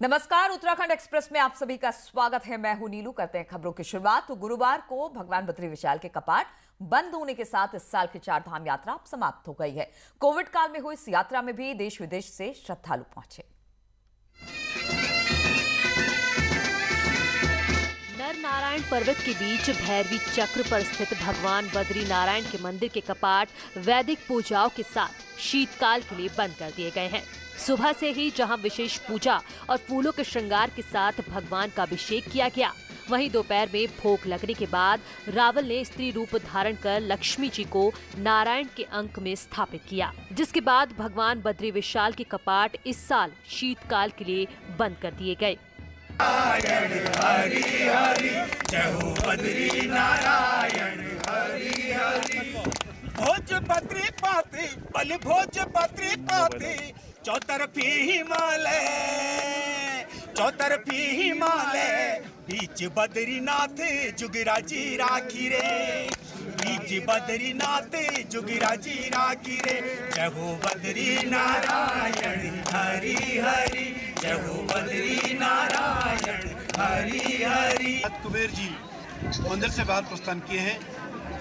नमस्कार, उत्तराखंड एक्सप्रेस में आप सभी का स्वागत है। मैं हूं नीलू। करते हैं खबरों की शुरुआत। तो गुरुवार को भगवान बद्री विशाल के कपाट बंद होने के साथ इस साल की चारधाम यात्रा समाप्त हो गई है। कोविड काल में हुई इस यात्रा में भी देश विदेश से श्रद्धालु पहुंचे। नर नारायण पर्वत के बीच भैरवी चक्र पर स्थित भगवान बद्री नारायण के मंदिर के कपाट वैदिक पूजाओं के साथ शीतकाल के लिए बंद कर दिए गए हैं। सुबह से ही जहां विशेष पूजा और फूलों के श्रृंगार के साथ भगवान का अभिषेक किया गया, वहीं दोपहर में भोग लगने के बाद रावल ने स्त्री रूप धारण कर लक्ष्मी जी को नारायण के अंक में स्थापित किया, जिसके बाद भगवान बद्री विशाल के कपाट इस साल शीतकाल के लिए बंद कर दिए गए। नारायण हरि हरि जय हो बद्री नारायण हरि हरि। भोज बद्री पाती बल भोज बद्री पाती चौतरफी हिमालय चौतरफी हिमालय बीच बद्रीनाथ जुगराजी राखी रे बीच बद्रीनाथ जुगराजी राखी रे जय हो बद्री नारायण हरि हरि जय हो बद्री नारायण हरि हरि। कुबेर जी मंदिर से बाहर प्रस्थान किए हैं।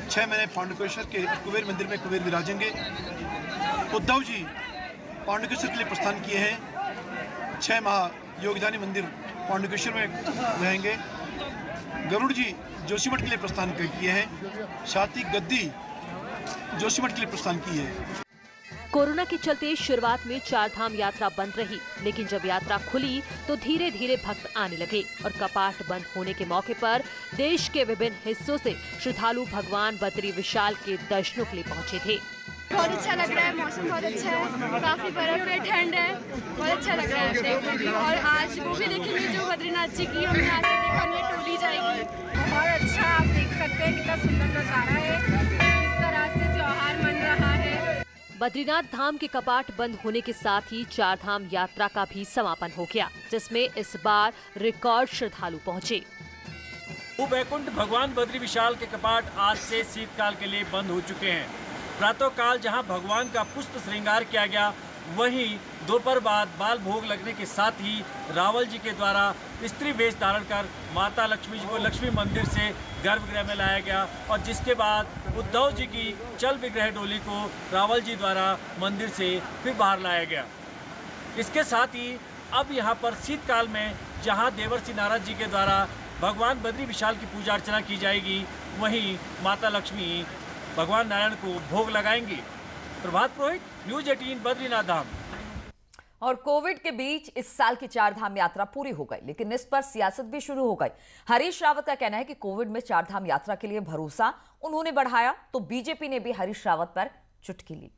6 महीने पांडुकेश्वर के कुबेर मंदिर में कुबेर विराजेंगे। उद्धव जी पांडुकेश्वर के लिए प्रस्थान किए हैं। 6 माह योगदानी मंदिर पांडुकेश्वर में रहेंगे। गरुड़ जी जोशीमठ के लिए प्रस्थान किए हैं। साथी गद्दी जोशीमठ के लिए प्रस्थान की है। कोरोना के चलते शुरुआत में चारधाम यात्रा बंद रही, लेकिन जब यात्रा खुली तो धीरे धीरे भक्त आने लगे और कपाट बंद होने के मौके पर देश के विभिन्न हिस्सों से श्रद्धालु भगवान बद्री विशाल के दर्शनों के लिए पहुंचे थे। बहुत अच्छा लग रहा है, मौसम बहुत अच्छा है, काफी बर्फ है, ठंड है, बहुत अच्छा लग रहा है देखने भी। और आज वो भी देखेंगे जो बद्रीनाथ जी की हमने आज देखा, उनमें टोली जाएगी। बहुत अच्छा, आप देख सकते हैं कितना सुंदर नजारा है, इस तरह से त्योहार मन रहा है। बद्रीनाथ धाम के कपाट बंद होने के साथ ही चारधाम यात्रा का भी समापन हो गया, जिसमें इस बार रिकॉर्ड श्रद्धालु पहुंचे। वैकुंठ भगवान बद्री विशाल के कपाट आज से शीतकाल के लिए बंद हो चुके हैं। प्रातः काल जहां भगवान का पुष्प श्रृंगार किया गया, वहीं दोपहर बाद बाल भोग लगने के साथ ही रावल जी के द्वारा स्त्री वेश धारण कर माता लक्ष्मी जी को लक्ष्मी मंदिर से गर्भगृह में लाया गया और जिसके बाद उद्धव जी की चल विग्रह डोली को रावल जी द्वारा मंदिर से फिर बाहर लाया गया। इसके साथ ही अब यहाँ पर शीतकाल में जहाँ देवर्षि नारद जी के द्वारा भगवान बद्री विशाल की पूजा अर्चना की जाएगी, वहीं माता लक्ष्मी भगवान नारायण को भोग लगाएंगी। प्रभात पुरोहित, न्यूज 18 बद्रीनाथ धाम। और कोविड के बीच इस साल की चारधाम यात्रा पूरी हो गई, लेकिन इस पर सियासत भी शुरू हो गई। हरीश रावत का कहना है कि कोविड में चारधाम यात्रा के लिए भरोसा उन्होंने बढ़ाया, तो बीजेपी ने भी हरीश रावत पर चुटकी ली।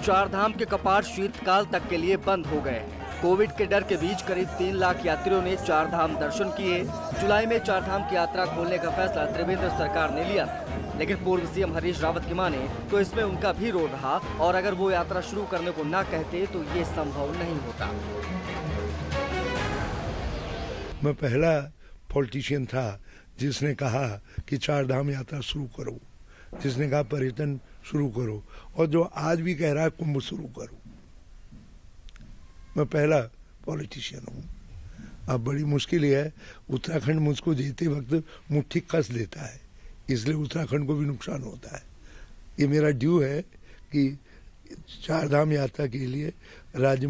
चारधाम के कपाट शीतकाल तक के लिए बंद हो गए। कोविड के डर के बीच करीब 3 लाख यात्रियों ने चारधाम दर्शन किए। जुलाई में चारधाम की यात्रा खोलने का फैसला त्रिवेंद्र सरकार ने लिया, लेकिन पूर्व सीएम हरीश रावत की माने तो इसमें उनका भी रोल रहा और अगर वो यात्रा शुरू करने को ना कहते तो ये संभव नहीं होता। मैं पहला पॉलिटिशियन था जिसने कहा कि चारधाम यात्रा शुरू करो, जिसने कहा पर्यटन शुरू करो, और जो आज भी कह रहा है कुंभ शुरू करो। मैं पहला पॉलिटिशियन हूँ। अब बड़ी मुश्किल है, उत्तराखंड मुझको जीते वक्त मुट्ठी कस लेता है, इसलिए उत्तराखंड को भी नुकसान होता है। ये मेरा ड्यू है कि चारधाम यात्रा के लिए राज्य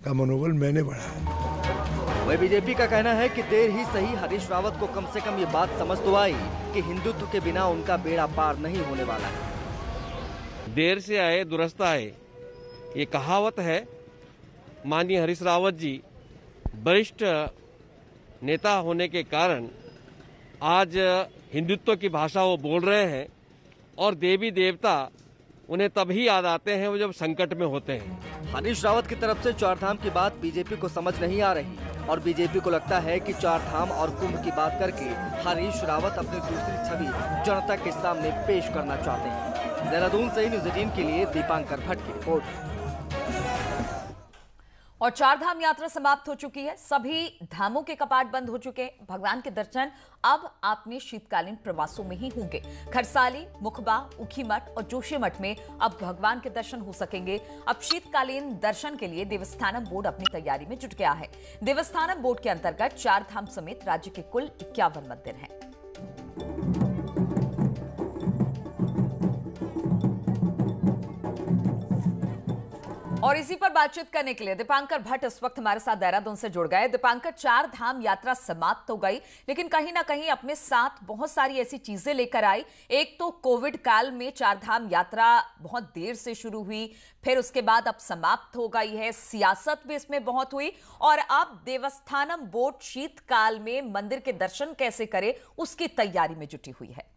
का मनोबल मैंने बढ़ाया। वही बीजेपी का कहना है कि देर ही सही हरीश रावत को कम से कम ये बात समझ तो आई कि हिंदुत्व के बिना उनका बेड़ा पार नहीं होने वाला है। देर से आए दुरुस्त आए, ये कहावत है। माननीय हरीश रावत जी वरिष्ठ नेता होने के कारण आज हिंदुत्व की भाषा वो बोल रहे हैं और देवी देवता उन्हें तभी याद आते हैं वो जब संकट में होते हैं। हरीश रावत की तरफ से चारधाम की बात बीजेपी को समझ नहीं आ रही और बीजेपी को लगता है कि चारधाम और कुंभ की बात करके हरीश रावत अपनी दूसरी छवि जनता के सामने पेश करना चाहते हैं। देहरादून से न्यूज़ 18 के लिए दीपांकर भट्ट की रिपोर्ट। और चार धाम यात्रा समाप्त हो चुकी है। सभी धामों के कपाट बंद हो चुके हैं। भगवान के दर्शन अब अपने शीतकालीन प्रवासों में ही होंगे। खरसाली, मुखबा, ऊखीमठ और जोशीमठ में अब भगवान के दर्शन हो सकेंगे। अब शीतकालीन दर्शन के लिए देवस्थानम बोर्ड अपनी तैयारी में जुट गया है। देवस्थानम बोर्ड के अंतर्गत चार धाम समेत राज्य के कुल 51 मंदिर हैं। और इसी पर बातचीत करने के लिए दीपांकर भट्ट इस वक्त हमारे साथ देहरादून से जुड़ गए। दीपांकर, चार धाम यात्रा समाप्त हो गई, लेकिन कहीं ना कहीं अपने साथ बहुत सारी ऐसी चीजें लेकर आई। एक तो कोविड काल में चार धाम यात्रा बहुत देर से शुरू हुई, फिर उसके बाद अब समाप्त हो गई है। सियासत भी इसमें बहुत हुई और अब देवस्थानम बोर्ड शीतकाल में मंदिर के दर्शन कैसे करे उसकी तैयारी में जुटी हुई है।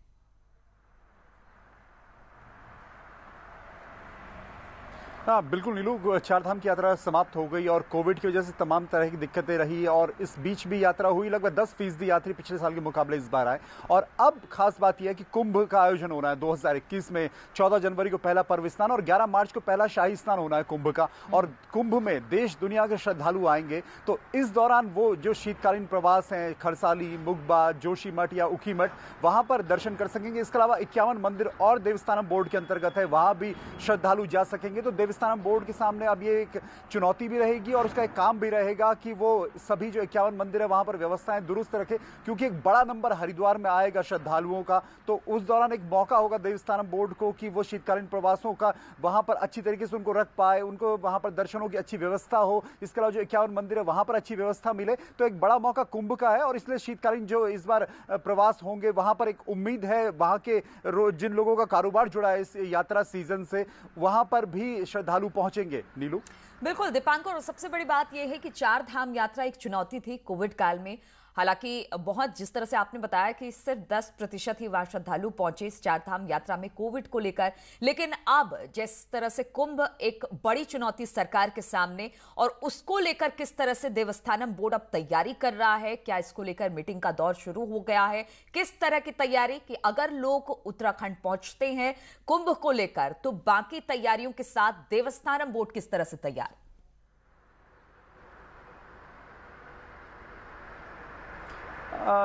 हाँ बिल्कुल नीलू, चार धाम की यात्रा समाप्त हो गई और कोविड की वजह से तमाम तरह की दिक्कतें रही और इस बीच भी यात्रा हुई। लगभग 10% यात्री पिछले साल के मुकाबले इस बार आए। और अब खास बात यह है कि कुंभ का आयोजन होना है 2021 में। 14 जनवरी को पहला पर्व स्नान और 11 मार्च को पहला शाही स्नान होना है कुंभ का। और कुंभ में देश दुनिया के श्रद्धालु आएंगे, तो इस दौरान वो जो शीतकालीन प्रवास हैं खरसाली, मुखबा, जोशीमठ या ऊखीमठ, वहां पर दर्शन कर सकेंगे। इसके अलावा 51 मंदिर और देवस्थानम बोर्ड के अंतर्गत है, वहां भी श्रद्धालु जा सकेंगे। तो देवस्थानम बोर्ड के सामने अब ये एक चुनौती भी रहेगी और उसका एक काम भी रहेगा कि वो सभी जो 51 मंदिर है वहां पर व्यवस्थाएं दुरुस्त रखे, क्योंकि एक बड़ा नंबर हरिद्वार में आएगा श्रद्धालुओं का। तो उस दौरान एक मौका होगा देवस्थानम बोर्ड को कि वो शीतकालीन प्रवासों का वहां पर अच्छी तरीके से उनको रख पाए, उनको वहां पर दर्शनों की अच्छी व्यवस्था हो। इसके अलावा जो 51 मंदिर है वहां पर अच्छी व्यवस्था मिले, तो एक बड़ा मौका कुंभ का है। और इसलिए शीतकालीन जो इस बार प्रवास होंगे वहां पर एक उम्मीद है, वहां के जिन लोगों का कारोबार जुड़ा है इस यात्रा सीजन से, वहां पर भी श्रद्धालु पहुंचेंगे। नीलू, बिल्कुल दीपांकर, और सबसे बड़ी बात यह है कि चार धाम यात्रा एक चुनौती थी कोविड काल में। हालांकि बहुत जिस तरह से आपने बताया कि सिर्फ 10% ही वहां श्रद्धालु पहुंचे इस चार धाम यात्रा में कोविड को लेकर, लेकिन अब जिस तरह से कुंभ एक बड़ी चुनौती सरकार के सामने, और उसको लेकर किस तरह से देवस्थानम बोर्ड अब तैयारी कर रहा है, क्या इसको लेकर मीटिंग का दौर शुरू हो गया है, किस तरह की तैयारी कि अगर लोग उत्तराखंड पहुंचते हैं कुंभ को लेकर, तो बाकी तैयारियों के साथ देवस्थानम बोर्ड किस तरह से तैयार?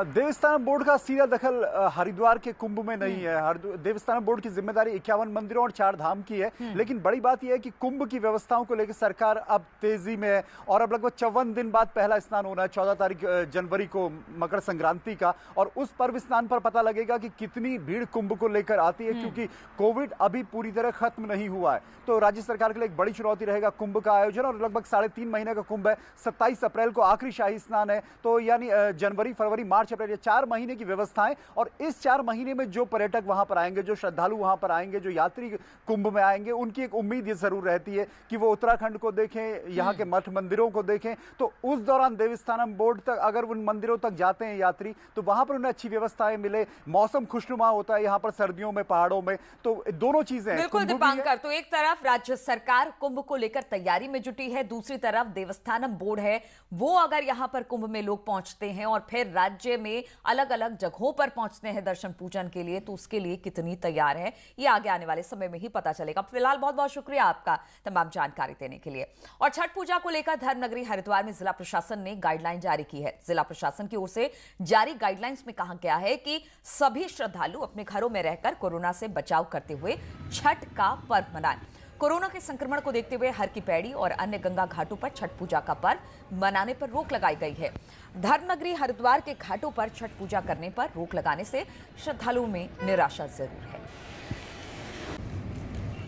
देवस्थानम बोर्ड का सीधा दखल हरिद्वार के कुंभ में नहीं है। देवस्थानम बोर्ड की जिम्मेदारी 51 मंदिरों और चार धाम की है। लेकिन बड़ी बात यह है कि कुंभ की व्यवस्थाओं को लेकर सरकार अब तेजी में है और अब लगभग 54 दिन बाद पहला स्नान होना है 14 जनवरी को, मकर संक्रांति का। और उस पर्व स्नान पर पता लगेगा कि कितनी भीड़ कुंभ को लेकर आती है, क्योंकि कोविड अभी पूरी तरह खत्म नहीं हुआ है। तो राज्य सरकार के लिए एक बड़ी चुनौती रहेगा कुंभ का आयोजन। और लगभग 3.5 महीने का कुंभ है। 27 अप्रैल को आखिरी शाही स्नान है, तो यानी जनवरी, फरवरी, मार्च, अप्रैल, ये 4 महीने की व्यवस्थाएं। और इस 4 महीने में जो पर्यटक वहां पर आएंगे, जो श्रद्धालु वहां पर आएंगे, जो यात्री कुंभ में आएंगे, उनकी एक उम्मीद ये जरूर रहती है कि वो उत्तराखंड को देखें, यहाँ के मठ मंदिरों को देखें। तो उस दौरान देवस्थानम बोर्ड तक अगर उन मंदिरों तक जाते हैं यात्री, तो वहां पर उन्हें अच्छी व्यवस्थाएं मिले। मौसम खुशनुमा होता है यहाँ पर सर्दियों में पहाड़ों में, तो दोनों चीजें। बिल्कुल दीपांकर, तो एक तरफ राज्य सरकार कुंभ को लेकर तैयारी में जुटी है, दूसरी तरफ देवस्थानम बोर्ड है, वो अगर यहाँ पर कुंभ में लोग पहुंचते हैं और फिर राज्य में अलग अलग जगहों पर पहुंचते हैं दर्शन पूजन के लिए, तो उसके लिए कितनी तैयार है ये आगे आने वाले समय में ही पता चलेगा। फिलहाल बहुत बहुत शुक्रिया आपका तमाम जानकारी देने के लिए। और छठ पूजा को लेकर धर्मनगरी हरिद्वार में जिला प्रशासन ने गाइडलाइन जारी की है। जिला प्रशासन की ओर से जारी गाइडलाइंस में कहा गया है कि सभी श्रद्धालु अपने घरों में रहकर कोरोना से बचाव करते हुए छठ का पर्व मनाएं। कोरोना के संक्रमण को देखते हुए हर की पैड़ी और अन्य गंगा घाटों पर छठ पूजा का पर्व मनाने पर रोक लगाई गई है। धर्मनगरी हरिद्वार के घाटों पर छठ पूजा करने पर रोक लगाने से श्रद्धालुओं में निराशा जरूर है।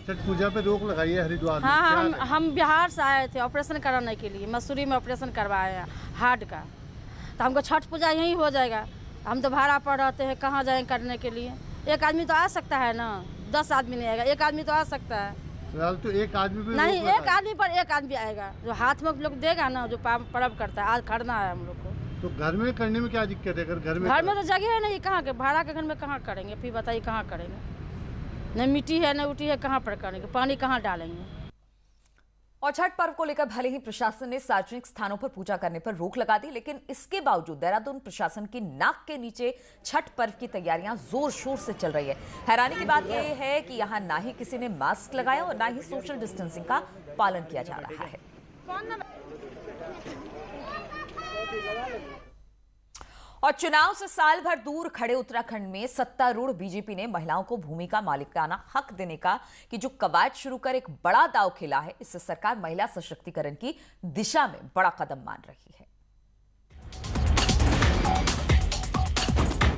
छठ पूजा पे रोक लगाई है हरिद्वार में। हाँ, हम बिहार से आए थे ऑपरेशन कराने के लिए, मसूरी में ऑपरेशन करवाए हैं हार्ट का, तो हमको छठ पूजा यहीं हो जाएगा। हम तो भाड़ा पर रहते हैं, कहाँ जाएंगे करने के लिए? एक आदमी तो आ सकता है ना, 10 आदमी नहीं आएगा, एक आदमी तो आ सकता है। तो एक आदमी पे नहीं, एक आदमी पर एक आदमी आएगा, जो हाथ में लोग देगा ना, जो पर्व करता है। आज खड़ना है हम लोग को। तो घर में करने में क्या दिक्कत है? अगर घर में तो जगह है नहीं, कहाँ के भाड़ा के घर में कहाँ करेंगे? फिर बताइए कहाँ करेंगे? नहीं मिट्टी है, नहीं उठी है, कहाँ पर करेंगे? पानी कहाँ डालेंगे? और छठ पर्व को लेकर भले ही प्रशासन ने सार्वजनिक स्थानों पर पूजा करने पर रोक लगा दी, लेकिन इसके बावजूद देहरादून प्रशासन की नाक के नीचे छठ पर्व की तैयारियां जोर शोर से चल रही है। हैरानी की बात यह है कि यहां ना ही किसी ने मास्क लगाया और ना ही सोशल डिस्टेंसिंग का पालन किया जा रहा है। और चुनाव से साल भर दूर खड़े उत्तराखंड में सत्तारूढ़ बीजेपी ने महिलाओं को भूमि का मालिकाना हक देने का कि जो कवायद शुरू कर एक बड़ा दांव खेला है, इससे सरकार महिला सशक्तिकरण की दिशा में बड़ा कदम मान रही है।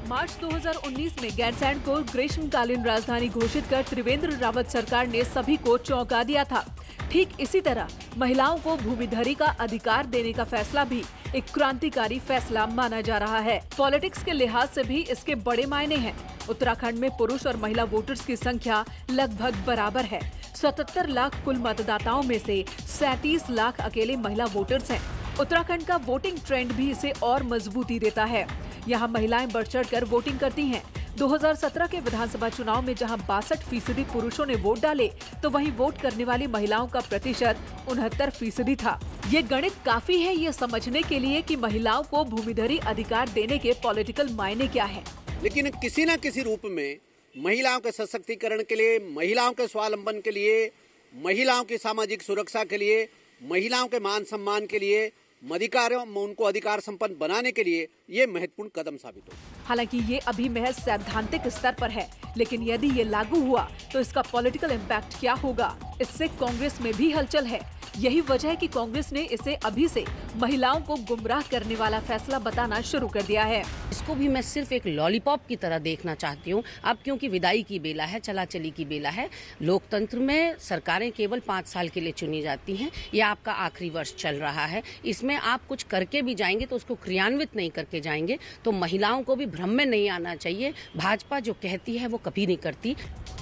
मार्च 2019 में गैरसैंण को ग्रीष्मकालीन राजधानी घोषित कर त्रिवेंद्र रावत सरकार ने सभी को चौंका दिया था। ठीक इसी तरह महिलाओं को भूमिधरी का अधिकार देने का फैसला भी एक क्रांतिकारी फैसला माना जा रहा है। पॉलिटिक्स के लिहाज से भी इसके बड़े मायने हैं। उत्तराखंड में पुरुष और महिला वोटर्स की संख्या लगभग बराबर है। 77 लाख कुल मतदाताओं में से 37 लाख अकेले महिला वोटर्स हैं। उत्तराखंड का वोटिंग ट्रेंड भी इसे और मजबूती देता है। यहाँ महिलाएं बढ़ चढ़कर वोटिंग करती हैं। 2017 के विधानसभा चुनाव में जहां 62% पुरुषों ने वोट डाले, तो वहीं वोट करने वाली महिलाओं का प्रतिशत 69% था। ये गणित काफी है ये समझने के लिए कि महिलाओं को भूमिधरी अधिकार देने के पॉलिटिकल मायने क्या है। लेकिन किसी न किसी रूप में महिलाओं के सशक्तिकरण के लिए, महिलाओं के स्वावलंबन के लिए, महिलाओं की सामाजिक सुरक्षा के लिए, महिलाओं के मान सम्मान के लिए, उनको अधिकार संपन्न बनाने के लिए ये महत्वपूर्ण कदम साबित हो। हालांकि ये अभी महज सैद्धांतिक स्तर पर है, लेकिन यदि ये लागू हुआ तो इसका पॉलिटिकल इम्पैक्ट क्या होगा, इससे कांग्रेस में भी हलचल है। यही वजह है कि कांग्रेस ने इसे अभी से महिलाओं को गुमराह करने वाला फैसला बताना शुरू कर दिया है। इसको भी मैं सिर्फ एक लॉलीपॉप की तरह देखना चाहती हूँ। अब क्योंकि विदाई की बेला है, चलाचली की बेला है, लोकतंत्र में सरकारें केवल 5 साल के लिए चुनी जाती हैं। ये आपका आखिरी वर्ष चल रहा है, इसमें आप कुछ करके भी जाएंगे तो उसको क्रियान्वित नहीं करके जाएंगे, तो महिलाओं को भी भ्रम में नहीं आना चाहिए। भाजपा जो कहती है वो कभी नहीं करती।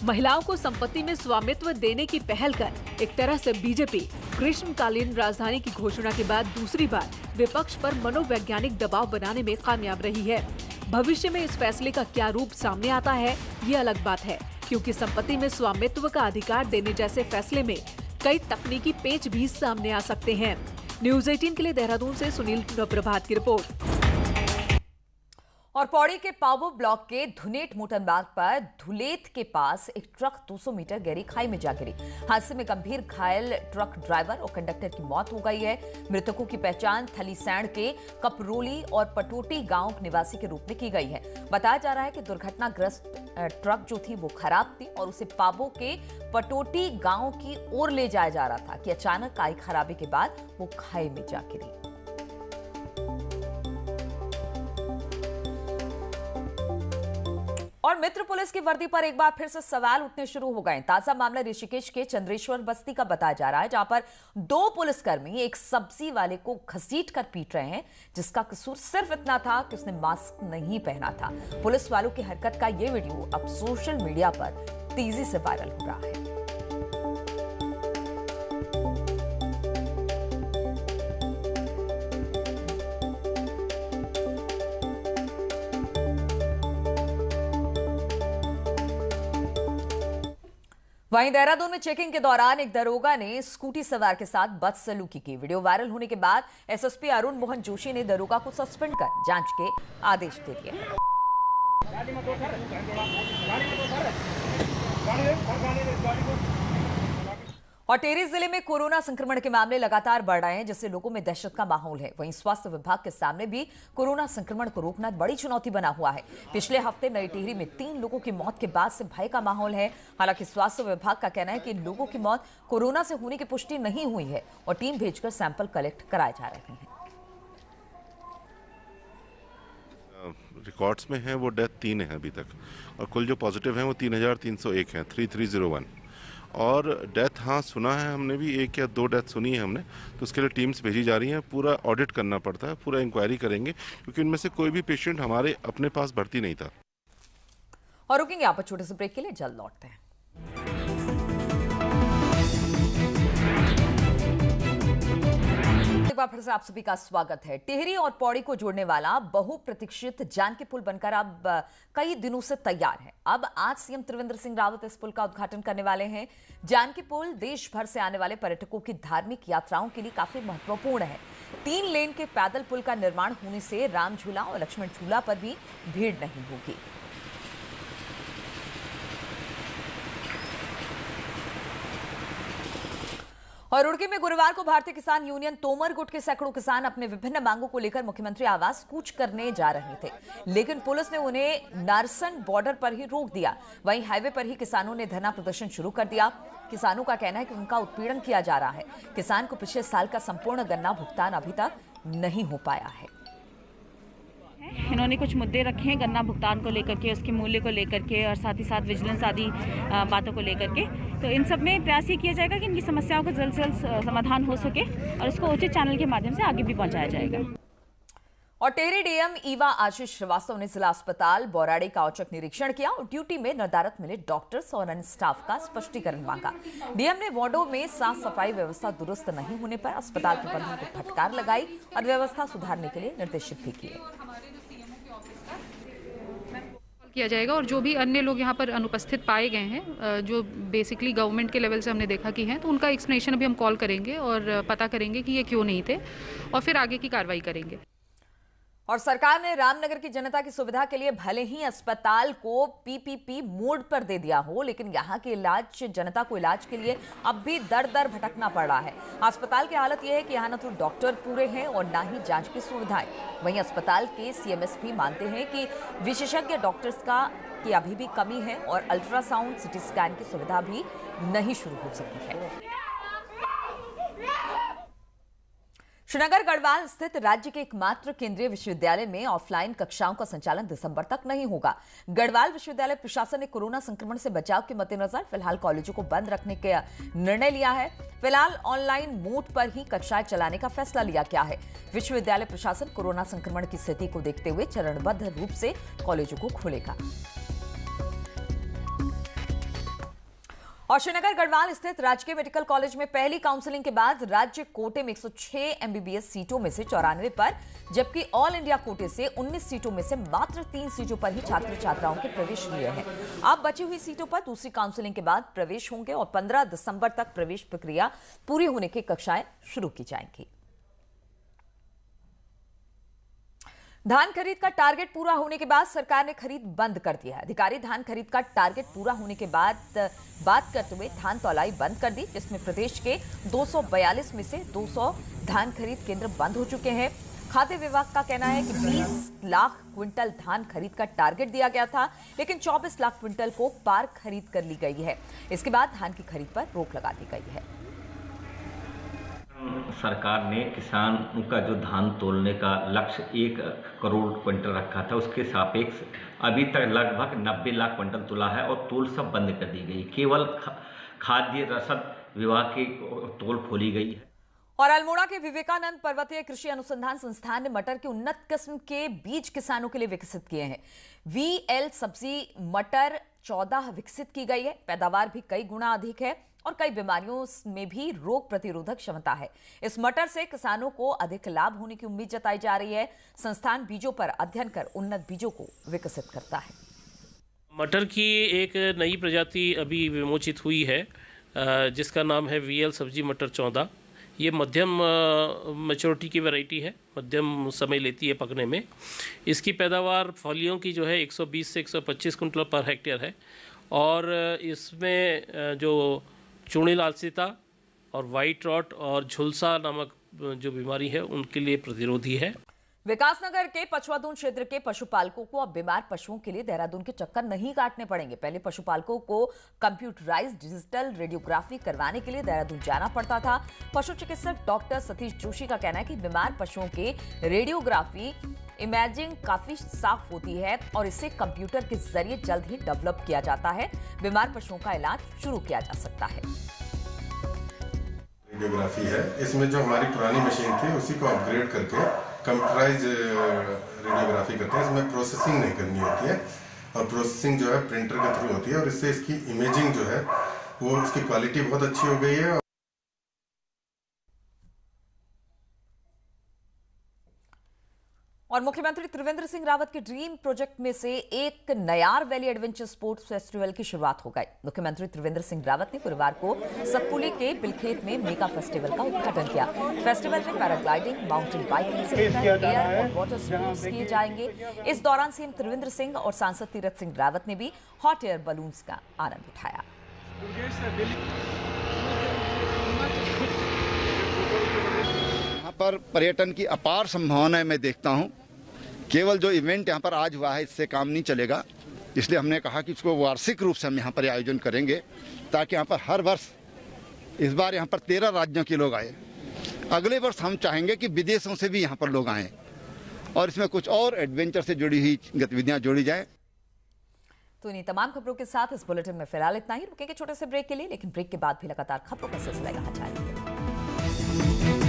महिलाओं को संपत्ति में स्वामित्व देने की पहल कर एक तरह से बीजेपी ग्रीष्मकालीन राजधानी की घोषणा के बाद दूसरी बार विपक्ष पर मनोवैज्ञानिक दबाव बनाने में कामयाब रही है। भविष्य में इस फैसले का क्या रूप सामने आता है, ये अलग बात है, क्योंकि संपत्ति में स्वामित्व का अधिकार देने जैसे फैसले में कई तकनीकी पेच भी सामने आ सकते हैं। न्यूज़ 18 के लिए देहरादून से सुनील प्रभात की रिपोर्ट। और पौड़ी के पाबो ब्लॉक के धुनेट मोटर मार्ग पर धुलेत के पास एक ट्रक 200 मीटर गहरी खाई में जा गिरी। हादसे में गंभीर घायल ट्रक ड्राइवर और कंडक्टर की मौत हो गई है। मृतकों की पहचान थलीसैंण के कपरोली और पटोटी गांव निवासी के रूप में की गई है। बताया जा रहा है कि दुर्घटनाग्रस्त ट्रक जो थी वो खराब थी और उसे पाबो के पटोटी गांव की ओर ले जाया जा रहा था कि अचानक आई खराबी के बाद वो खाई में जा गिरी। और मित्र पुलिस की वर्दी पर एक बार फिर से सवाल उठने शुरू हो गए। ताजा मामला ऋषिकेश के चंद्रेश्वर बस्ती का बताया जा रहा है, जहां पर 2 पुलिसकर्मी एक सब्जी वाले को घसीट कर पीट रहे हैं, जिसका कसूर सिर्फ इतना था कि उसने मास्क नहीं पहना था। पुलिस वालों की हरकत का यह वीडियो अब सोशल मीडिया पर तेजी से वायरल हो रहा है। वहीं देहरादून में चेकिंग के दौरान एक दरोगा ने स्कूटी सवार के साथ बदसलूकी की। वीडियो वायरल होने के बाद एसएसपी अरुण मोहन जोशी ने दरोगा को सस्पेंड कर जांच के आदेश दे दिए। और टिहरी जिले में कोरोना संक्रमण के मामले लगातार बढ़ रहे हैं, जिससे लोगों में दहशत का माहौल है। वहीं स्वास्थ्य विभाग के सामने भी कोरोना संक्रमण को रोकना बड़ी चुनौती बना हुआ है। पिछले हफ्ते नई टिहरी में 3 लोगों की मौत के बाद से भय का माहौल है। हालांकि स्वास्थ्य विभाग का कहना है कि लोगों की मौत कोरोना से होने की पुष्टि नहीं हुई है और टीम भेजकर सैंपल कलेक्ट कराए जा रहे हैं। रिकॉर्ड्स में है वो डेथ 3 है अभी तक, और कुल जो पॉजिटिव हैं वो 3301 हैं, 3301। और डेथ हाँ सुना है हमने भी, 1 या 2 डेथ सुनी है हमने, तो उसके लिए टीम्स भेजी जा रही हैं। पूरा ऑडिट करना पड़ता है, पूरा इंक्वायरी करेंगे, क्योंकि इनमें से कोई भी पेशेंट हमारे अपने पास भर्ती नहीं था। और रुकेंगे यहाँ पर छोटे से ब्रेक के लिए, जल्द लौटते हैं। एक बार फिर से आप सभी का स्वागत है। टिहरी और पौड़ी को जोड़ने वाला बहुप्रतीक्षित जानकी पुल बनकर अब कई दिनों से तैयार है। अब आज सीएम त्रिवेंद्र सिंह रावत इस पुल का उद्घाटन करने वाले हैं। जानकी पुल देश भर से आने वाले पर्यटकों की धार्मिक यात्राओं के लिए काफी महत्वपूर्ण है। 3 लेन के पैदल पुल का निर्माण होने से राम झूला और लक्ष्मण झूला पर भी भीड़ नहीं होगी। और रुड़की में गुरुवार को भारतीय किसान यूनियन तोमर गुट के सैकड़ों किसान अपने विभिन्न मांगों को लेकर मुख्यमंत्री आवास कूच करने जा रहे थे, लेकिन पुलिस ने उन्हें नारसन बॉर्डर पर ही रोक दिया। वहीं हाईवे पर ही किसानों ने धरना प्रदर्शन शुरू कर दिया। किसानों का कहना है कि उनका उत्पीड़न किया जा रहा है। किसान को पिछले साल का संपूर्ण गन्ना भुगतान अभी तक नहीं हो पाया है। इन्होंने कुछ मुद्दे रखे हैं गन्ना भुगतान को लेकर के, उसके मूल्य को लेकर के और साथ ही साथ विजिलेंस आदि बातों को लेकर के। तो इन सब में प्रयास ये किया जाएगा कि इनकी समस्याओं का जल्द से जल्द समाधान हो सके और उसको उचित चैनल के माध्यम से आगे भी पहुंचाया जाएगा। और टेरी डीएम ईवा आशीष श्रीवास्तव ने जिला अस्पताल बौराड़ी का औचक निरीक्षण किया और ड्यूटी में नदारत मिले डॉक्टर्स और अन्य स्टाफ का स्पष्टीकरण मांगा। डीएम ने वार्डों में साफ सफाई व्यवस्था दुरुस्त नहीं होने पर अस्पताल प्रबंधन को फटकार लगाई और व्यवस्था सुधारने के लिए निर्देशित भी किए। किया जाएगा और जो भी अन्य लोग यहाँ पर अनुपस्थित पाए गए हैं, जो बेसिकली गवर्नमेंट के लेवल से हमने देखा कि हैं, तो उनका एक्सप्लेनेशन अभी हम कॉल करेंगे और पता करेंगे कि ये क्यों नहीं थे और फिर आगे की कार्रवाई करेंगे। और सरकार ने रामनगर की जनता की सुविधा के लिए भले ही अस्पताल को पीपीपी मोड पर दे दिया हो, लेकिन यहाँ के जनता को इलाज के लिए अब भी दर दर भटकना पड़ रहा है। अस्पताल की हालत यह है कि यहाँ न तो डॉक्टर पूरे हैं और न ही जांच की सुविधाएं। वहीं अस्पताल के सीएमएस भी मानते हैं कि विशेषज्ञ डॉक्टर्स की अभी भी कमी है और अल्ट्रासाउंड सिटी स्कैन की सुविधा भी नहीं शुरू हो सकी है। श्रीनगर गढ़वाल स्थित राज्य के एकमात्र केंद्रीय विश्वविद्यालय में ऑफलाइन कक्षाओं का संचालन दिसंबर तक नहीं होगा। गढ़वाल विश्वविद्यालय प्रशासन ने कोरोना संक्रमण से बचाव के मद्देनजर फिलहाल कॉलेजों को बंद रखने का निर्णय लिया है। फिलहाल ऑनलाइन मोड पर ही कक्षाएं चलाने का फैसला लिया गया है। विश्वविद्यालय प्रशासन कोरोना संक्रमण की स्थिति को देखते हुए चरणबद्ध रूप से कॉलेजों को खोलेगा। और श्रीनगर गढ़वाल स्थित राजकीय मेडिकल कॉलेज में पहली काउंसलिंग के बाद राज्य कोटे में 106 एमबीबीएस सीटों में से 94 पर, जबकि ऑल इंडिया कोटे से 19 सीटों में से मात्र 3 सीटों पर ही छात्र छात्राओं के प्रवेश लिए हैं। अब बची हुई सीटों पर दूसरी काउंसलिंग के बाद प्रवेश होंगे और 15 दिसंबर तक प्रवेश प्रक्रिया पूरी होने की कक्षाएं शुरू की जाएंगी। धान खरीद का टारगेट पूरा होने के बाद सरकार ने खरीद बंद कर दिया है। अधिकारी धान खरीद का टारगेट पूरा होने के बाद बात करते हुए धान तौलाई बंद कर दी, जिसमें प्रदेश के 242 में से 200 धान खरीद केंद्र बंद हो चुके हैं। खाद्य विभाग का कहना है कि 20 लाख क्विंटल धान खरीद का टारगेट दिया गया था, लेकिन 24 लाख क्विंटल को पार खरीद कर ली गई है। इसके बाद धान की खरीद पर रोक लगा दी गई है। सरकार ने किसान का जो धान तोलने का लक्ष्य 1 करोड़ क्विंटल रखा था, उसके सापेक्ष अभी तक लगभग 90 लाख क्विंटल तोला है और तोल सब बंद कर दी गई। केवल खाद्य रसद विभाग की तोल खोली गई है। और अल्मोड़ा के विवेकानंद पर्वतीय कृषि अनुसंधान संस्थान ने मटर की उन्नत किस्म के बीज किसानों के लिए विकसित किए हैं। VL सब्जी मटर 14 विकसित की गई है। पैदावार भी कई गुना अधिक है और कई बीमारियों में भी रोग प्रतिरोधक क्षमता है। इस मटर से किसानों को अधिक लाभ होने की उम्मीद जताई जा रही है। संस्थान बीजों पर अध्ययन कर उन्नत बीजों को विकसित करता है। मटर की एक नई प्रजाति अभी विमोचित हुई है, जिसका नाम है VL सब्जी मटर 14। ये मध्यम मैच्योरिटी की वैरायटी है, मध्यम समय लेती है पकने में। इसकी पैदावार फलियों की जो है 120 से 125 कुंटल पर हेक्टेयर है और इसमें जो चूड़ी लालसिता और वाइट रॉट और झुलसा नामक जो बीमारी है उनके लिए प्रतिरोधी है। विकासनगर के पछुआदून क्षेत्र के पशुपालकों को अब बीमार पशुओं के लिए देहरादून के चक्कर नहीं काटने पड़ेंगे। पहले पशुपालकों को कंप्यूटराइज्ड डिजिटल रेडियोग्राफी करवाने के लिए देहरादून जाना पड़ता था। पशु चिकित्सक डॉक्टर सतीश जोशी का कहना है कि बीमार पशुओं के रेडियोग्राफी इमेजिंग काफी साफ होती है और इसे कंप्यूटर के जरिए जल्द ही डेवलप किया जाता है। बीमार पशुओं का इलाज शुरू किया जा सकता है। रेडियोग्राफी है, इसमें जो हमारी पुरानी मशीन थी उसी को अपग्रेड करके कंप्यूटराइज रेडियोग्राफी करते हैं। इसमें प्रोसेसिंग नहीं करनी होती है और प्रोसेसिंग जो है प्रिंटर के थ्रू होती है और इससे इसकी इमेजिंग जो है वो उसकी क्वालिटी बहुत अच्छी हो गई है। और मुख्यमंत्री त्रिवेंद्र सिंह रावत के ड्रीम प्रोजेक्ट में से एक Nayar valley adventure sports festival की शुरुआत हो गई। मुख्यमंत्री त्रिवेंद्र सिंह रावत ने गुरुवार को सतपुली के बिलखेत में मेगा फेस्टिवल का उद्घाटन किया। फेस्टिवल में पैराग्लाइडिंग, माउंटेन बाइकिंग से लेकर एयर और वाटर स्पोर्ट्स किए जाएंगे। इस दौरान सीएम त्रिवेंद्र सिंह और सांसद तीरथ सिंह रावत ने भी हॉट एयर बलून्स का आनंद उठाया। पर पर्यटन की अपार संभावनाएं मैं देखता हूं। केवल जो इवेंट यहाँ पर आज हुआ है इससे काम नहीं चलेगा, इसलिए हमने कहा कि इसको वार्षिक रूप से हम यहाँ पर आयोजन करेंगे, ताकि यहाँ पर हर वर्ष, इस बार यहाँ पर 13 राज्यों के लोग आए, अगले वर्ष हम चाहेंगे कि विदेशों से भी यहाँ पर लोग आएँ और इसमें कुछ और एडवेंचर से जुड़ी हुई गतिविधियाँ जोड़ी जाए। तो इन्हीं तमाम खबरों के साथ इस बुलेटिन में फिलहाल इतना ही। रुकेंगे छोटे से ब्रेक के लिए, लेकिन ब्रेक के बाद भी लगातार खबरों का सिलसिला यहाँ जारी है।